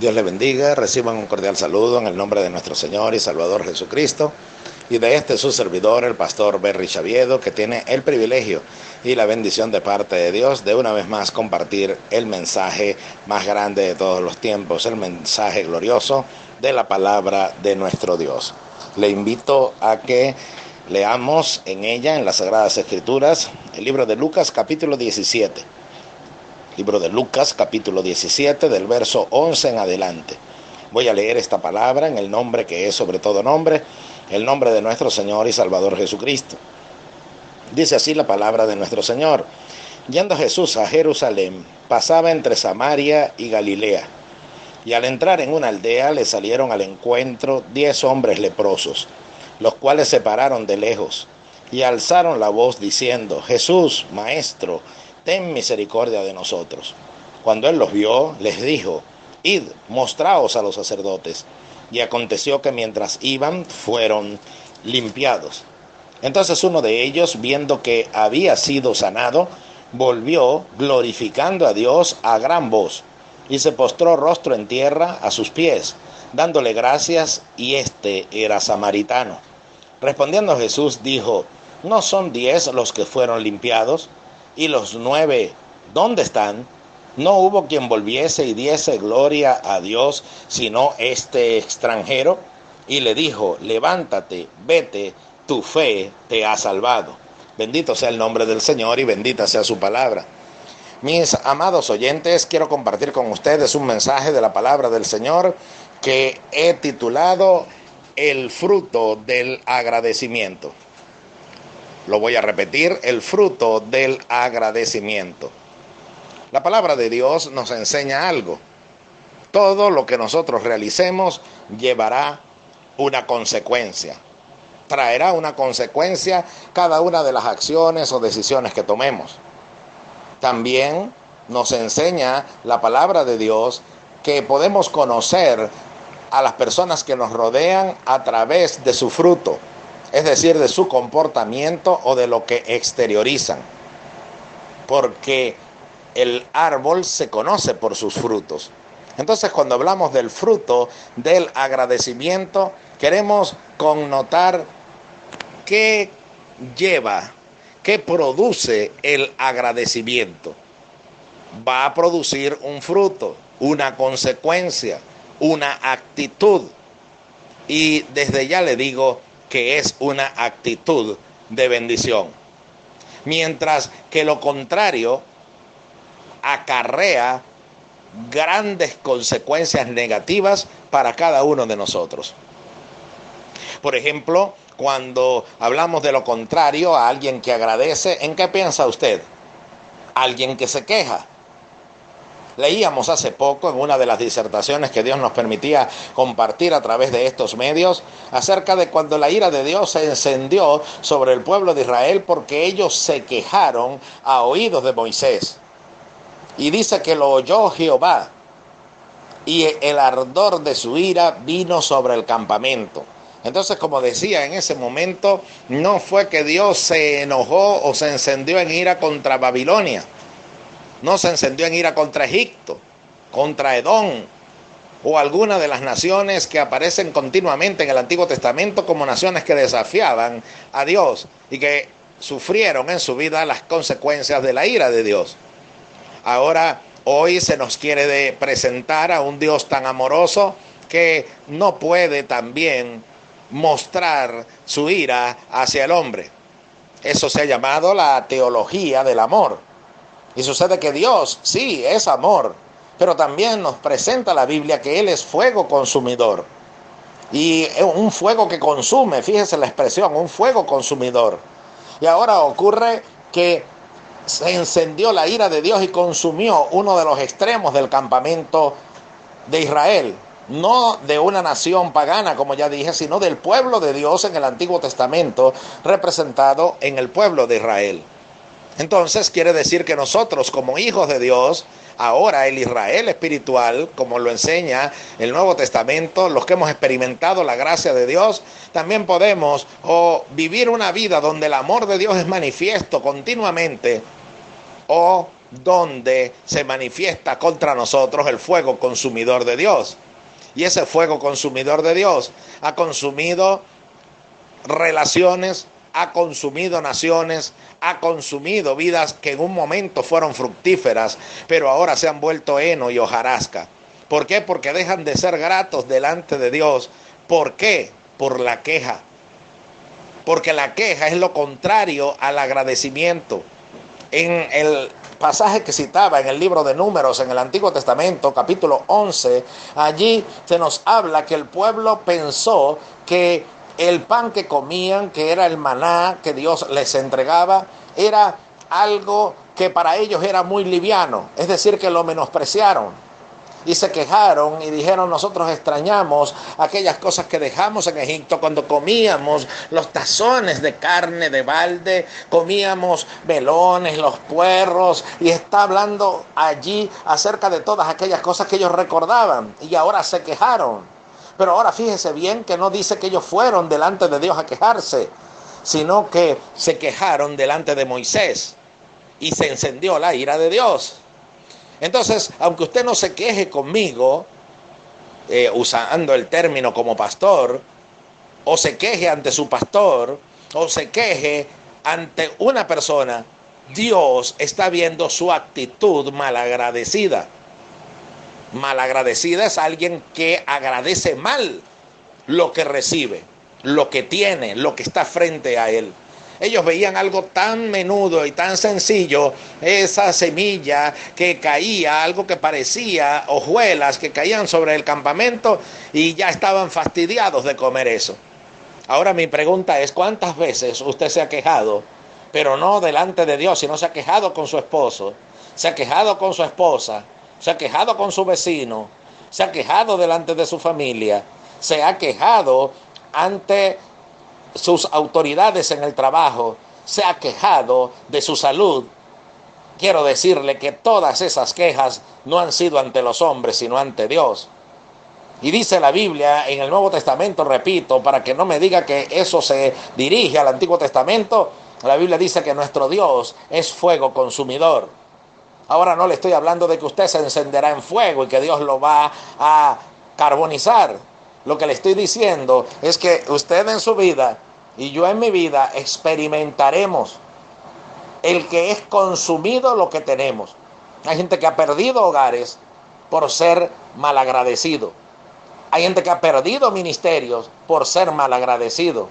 Dios les bendiga, reciban un cordial saludo en el nombre de nuestro Señor y Salvador Jesucristo y de este su servidor, el pastor Berry Chaviedo, que tiene el privilegio y la bendición de parte de Dios de una vez más compartir el mensaje más grande de todos los tiempos, el mensaje glorioso de la palabra de nuestro Dios. Le invito a que leamos en ella, en las Sagradas Escrituras, el libro de Lucas capítulo 17. Libro de Lucas, capítulo 17, del verso 11 en adelante. Voy a leer esta palabra en el nombre que es sobre todo nombre, el nombre de nuestro Señor y Salvador Jesucristo. Dice así la palabra de nuestro Señor. Yendo Jesús a Jerusalén, pasaba entre Samaria y Galilea. Y al entrar en una aldea le salieron al encuentro 10 hombres leprosos, los cuales se pararon de lejos y alzaron la voz diciendo: Jesús, Maestro, ten misericordia de nosotros. Cuando él los vio, les dijo: Id, mostraos a los sacerdotes. Y aconteció que mientras iban, fueron limpiados. Entonces uno de ellos, viendo que había sido sanado, volvió glorificando a Dios a gran voz, y se postró rostro en tierra a sus pies, dándole gracias, y este era samaritano. Respondiendo Jesús dijo: ¿No son 10 los que fueron limpiados? ¿Y los 9 dónde están? No hubo quien volviese y diese gloria a Dios, sino este extranjero. Y le dijo: levántate, vete, tu fe te ha salvado. Bendito sea el nombre del Señor y bendita sea su palabra. Mis amados oyentes, quiero compartir con ustedes un mensaje de la palabra del Señor que he titulado El fruto del agradecimiento. Lo voy a repetir: el fruto del agradecimiento. La palabra de Dios nos enseña algo. Todo lo que nosotros realicemos llevará una consecuencia. Traerá una consecuencia cada una de las acciones o decisiones que tomemos. También nos enseña la palabra de Dios que podemos conocer a las personas que nos rodean a través de su fruto, es decir, de su comportamiento o de lo que exteriorizan. Porque el árbol se conoce por sus frutos. Entonces, cuando hablamos del fruto del agradecimiento, queremos connotar qué lleva, qué produce el agradecimiento. Va a producir un fruto, una consecuencia, una actitud. Y desde ya le digo que es una actitud de bendición. Mientras que lo contrario acarrea grandes consecuencias negativas para cada uno de nosotros. Por ejemplo, cuando hablamos de lo contrario a alguien que agradece, ¿en qué piensa usted? Alguien que se queja. Leíamos hace poco en una de las disertaciones que Dios nos permitía compartir a través de estos medios acerca de cuando la ira de Dios se encendió sobre el pueblo de Israel porque ellos se quejaron a oídos de Moisés. Y dice que lo oyó Jehová y el ardor de su ira vino sobre el campamento. Entonces, como decía, en ese momento no fue que Dios se enojó o se encendió en ira contra Babilonia. No se encendió en ira contra Egipto, contra Edom o alguna de las naciones que aparecen continuamente en el Antiguo Testamento como naciones que desafiaban a Dios y que sufrieron en su vida las consecuencias de la ira de Dios. Ahora, hoy se nos quiere presentar a un Dios tan amoroso que no puede también mostrar su ira hacia el hombre. Eso se ha llamado la teología del amor. Y sucede que Dios sí es amor, pero también nos presenta la Biblia que Él es fuego consumidor. Y un fuego que consume, fíjese la expresión, un fuego consumidor. Y ahora ocurre que se encendió la ira de Dios y consumió uno de los extremos del campamento de Israel. No de una nación pagana, como ya dije, sino del pueblo de Dios en el Antiguo Testamento, representado en el pueblo de Israel. Entonces quiere decir que nosotros como hijos de Dios, ahora el Israel espiritual, como lo enseña el Nuevo Testamento, los que hemos experimentado la gracia de Dios, también podemos vivir una vida donde el amor de Dios es manifiesto continuamente, o donde se manifiesta contra nosotros el fuego consumidor de Dios. Y ese fuego consumidor de Dios ha consumido relaciones, ha consumido naciones, ha consumido vidas que en un momento fueron fructíferas, pero ahora se han vuelto heno y hojarasca. ¿Por qué? Porque dejan de ser gratos delante de Dios. ¿Por qué? Por la queja. Porque la queja es lo contrario al agradecimiento. En el pasaje que citaba en el libro de Números, en el Antiguo Testamento, capítulo 11, allí se nos habla que el pueblo pensó que el pan que comían, que era el maná que Dios les entregaba, era algo que para ellos era muy liviano, es decir, que lo menospreciaron. Y se quejaron y dijeron: nosotros extrañamos aquellas cosas que dejamos en Egipto cuando comíamos los tazones de carne de balde, comíamos melones, los puerros, y está hablando allí acerca de todas aquellas cosas que ellos recordaban, y ahora se quejaron. Pero ahora fíjese bien que no dice que ellos fueron delante de Dios a quejarse, sino que se quejaron delante de Moisés y se encendió la ira de Dios. Entonces, aunque usted no se queje conmigo, usando el término como pastor, o se queje ante su pastor, o se queje ante una persona, Dios está viendo su actitud malagradecida. Malagradecida es alguien que agradece mal lo que recibe, lo que tiene, lo que está frente a él. Ellos veían algo tan menudo y tan sencillo, esa semilla que caía, algo que parecía hojuelas que caían sobre el campamento, y ya estaban fastidiados de comer eso. Ahora mi pregunta es: ¿cuántas veces usted se ha quejado, pero no delante de Dios, sino se ha quejado con su esposo, se ha quejado con su esposa, se ha quejado con su vecino, se ha quejado delante de su familia, se ha quejado ante sus autoridades en el trabajo, se ha quejado de su salud? Quiero decirle que todas esas quejas no han sido ante los hombres, sino ante Dios. Y dice la Biblia en el Nuevo Testamento, repito, para que no me diga que eso se dirige al Antiguo Testamento, la Biblia dice que nuestro Dios es fuego consumidor. Ahora no le estoy hablando de que usted se encenderá en fuego y que Dios lo va a carbonizar. Lo que le estoy diciendo es que usted en su vida y yo en mi vida experimentaremos el que es consumido lo que tenemos. Hay gente que ha perdido hogares por ser malagradecido. Hay gente que ha perdido ministerios por ser malagradecido.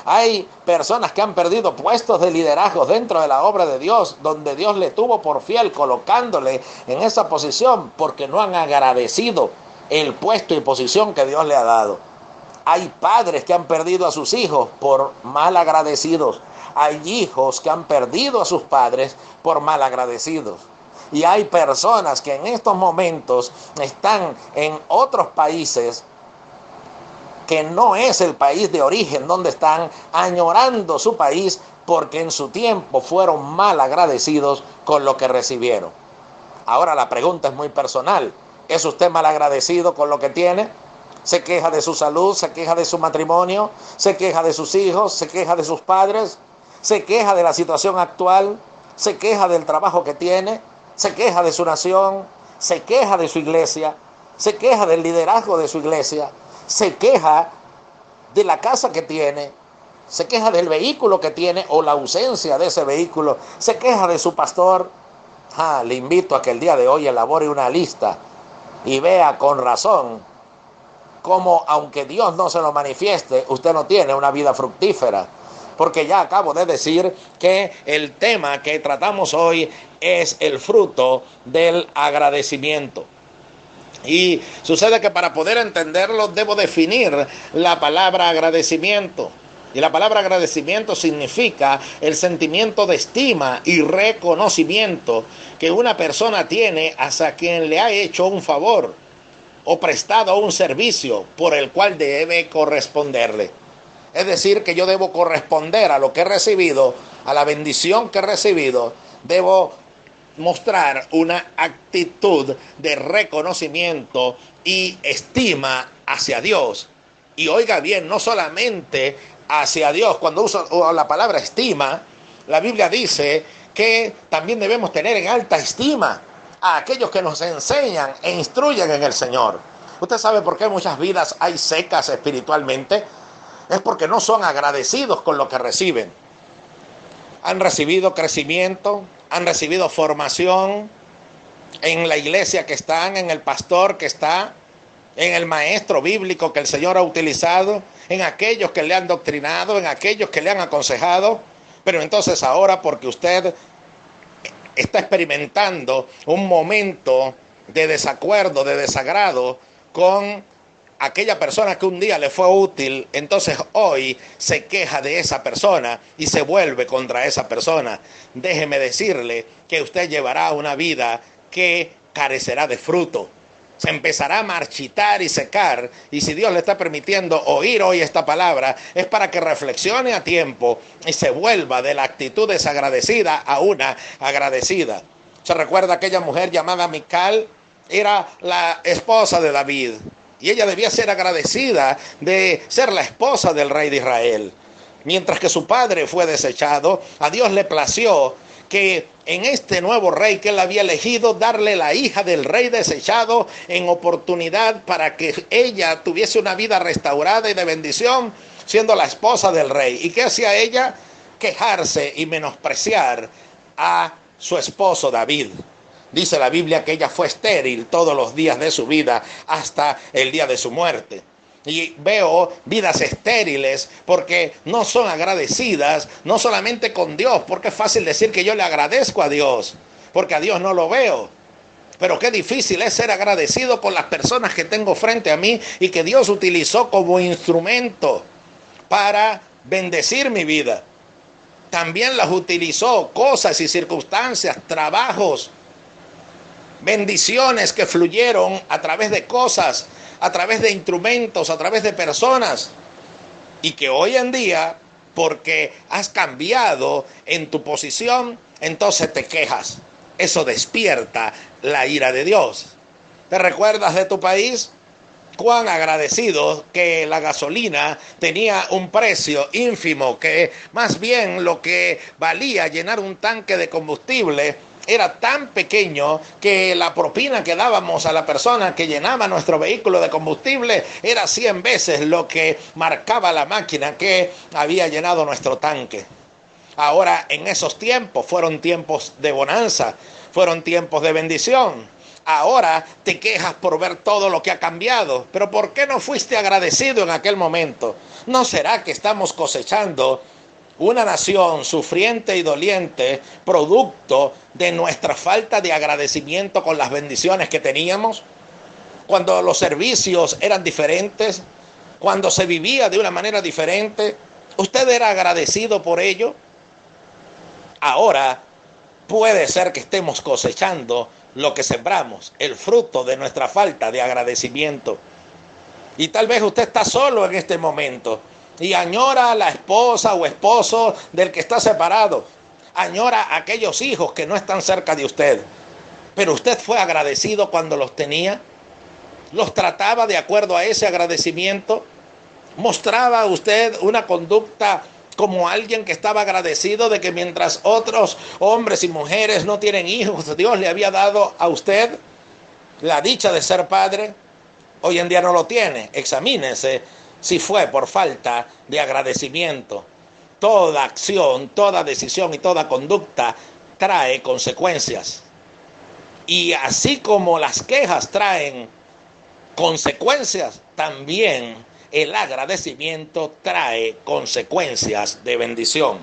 Hay personas que han perdido puestos de liderazgo dentro de la obra de Dios, donde Dios le tuvo por fiel colocándole en esa posición, porque no han agradecido el puesto y posición que Dios le ha dado. Hay padres que han perdido a sus hijos por mal agradecidos. Hay hijos que han perdido a sus padres por mal agradecidos. Y hay personas que en estos momentos están en otros países que no es el país de origen, donde están añorando su país porque en su tiempo fueron mal agradecidos con lo que recibieron. Ahora la pregunta es muy personal. ¿Es usted mal agradecido con lo que tiene? ¿Se queja de su salud? ¿Se queja de su matrimonio? ¿Se queja de sus hijos? ¿Se queja de sus padres? ¿Se queja de la situación actual? ¿Se queja del trabajo que tiene? ¿Se queja de su nación? ¿Se queja de su iglesia? ¿Se queja del liderazgo de su iglesia? ¿Se queja de la casa que tiene? ¿Se queja del vehículo que tiene o la ausencia de ese vehículo? ¿Se queja de su pastor? Le invito a que el día de hoy elabore una lista y vea con razón cómo, aunque Dios no se lo manifieste, usted no tiene una vida fructífera. Porque ya acabo de decir que el tema que tratamos hoy es el fruto del agradecimiento. Y sucede que para poder entenderlo debo definir la palabra agradecimiento. Y la palabra agradecimiento significa el sentimiento de estima y reconocimiento que una persona tiene hacia quien le ha hecho un favor o prestado un servicio por el cual debe corresponderle. Es decir, que yo debo corresponder a lo que he recibido, a la bendición que he recibido. Debo mostrar una actitud de reconocimiento y estima hacia Dios. Y oiga bien, no solamente hacia Dios. Cuando uso la palabra estima, la Biblia dice que también debemos tener en alta estima a aquellos que nos enseñan e instruyen en el Señor. ¿Usted sabe por qué muchas vidas hay secas espiritualmente? Es porque no son agradecidos con lo que reciben. Han recibido crecimiento, han recibido formación en la iglesia que están, en el pastor que está, en el maestro bíblico que el Señor ha utilizado, en aquellos que le han doctrinado, en aquellos que le han aconsejado. Pero entonces ahora, porque usted está experimentando un momento de desacuerdo, de desagrado con aquella persona que un día le fue útil, entonces hoy se queja de esa persona y se vuelve contra esa persona. Déjeme decirle que usted llevará una vida que carecerá de fruto. Se empezará a marchitar y secar, y si Dios le está permitiendo oír hoy esta palabra, es para que reflexione a tiempo y se vuelva de la actitud desagradecida a una agradecida. ¿Se recuerda aquella mujer llamada Mical? Era la esposa de David, y ella debía ser agradecida de ser la esposa del rey de Israel. Mientras que su padre fue desechado, a Dios le plació que en este nuevo rey que él había elegido, darle la hija del rey desechado en oportunidad para que ella tuviese una vida restaurada y de bendición, siendo la esposa del rey. ¿Y qué hacía ella? Quejarse y menospreciar a su esposo David. Dice la Biblia que ella fue estéril todos los días de su vida hasta el día de su muerte. Y veo vidas estériles porque no son agradecidas, no solamente con Dios, porque es fácil decir que yo le agradezco a Dios, porque a Dios no lo veo. Pero qué difícil es ser agradecido con las personas que tengo frente a mí y que Dios utilizó como instrumento para bendecir mi vida. También las utilizó cosas y circunstancias, trabajos, bendiciones que fluyeron a través de cosas, a través de instrumentos, a través de personas, y que hoy en día, porque has cambiado en tu posición, entonces te quejas. Eso despierta la ira de Dios. ¿Te recuerdas de tu país? Cuán agradecido que la gasolina tenía un precio ínfimo, que más bien lo que valía llenar un tanque de combustible era tan pequeño que la propina que dábamos a la persona que llenaba nuestro vehículo de combustible era 100 veces lo que marcaba la máquina que había llenado nuestro tanque. Ahora, en esos tiempos, fueron tiempos de bonanza, fueron tiempos de bendición. Ahora te quejas por ver todo lo que ha cambiado, pero ¿por qué no fuiste agradecido en aquel momento? ¿No será que estamos cosechando una nación sufriente y doliente, producto de nuestra falta de agradecimiento con las bendiciones que teníamos? Cuando los servicios eran diferentes, cuando se vivía de una manera diferente, ¿usted era agradecido por ello? Ahora puede ser que estemos cosechando lo que sembramos, el fruto de nuestra falta de agradecimiento. Y tal vez usted está solo en este momento y añora a la esposa o esposo del que está separado. Añora a aquellos hijos que no están cerca de usted. Pero usted fue agradecido cuando los tenía. ¿Los trataba de acuerdo a ese agradecimiento? ¿Mostraba usted una conducta como alguien que estaba agradecido de que mientras otros hombres y mujeres no tienen hijos, Dios le había dado a usted la dicha de ser padre? Hoy en día no lo tiene. Examínese si fue por falta de agradecimiento. Toda acción, toda decisión y toda conducta trae consecuencias. Y así como las quejas traen consecuencias, también el agradecimiento trae consecuencias de bendición.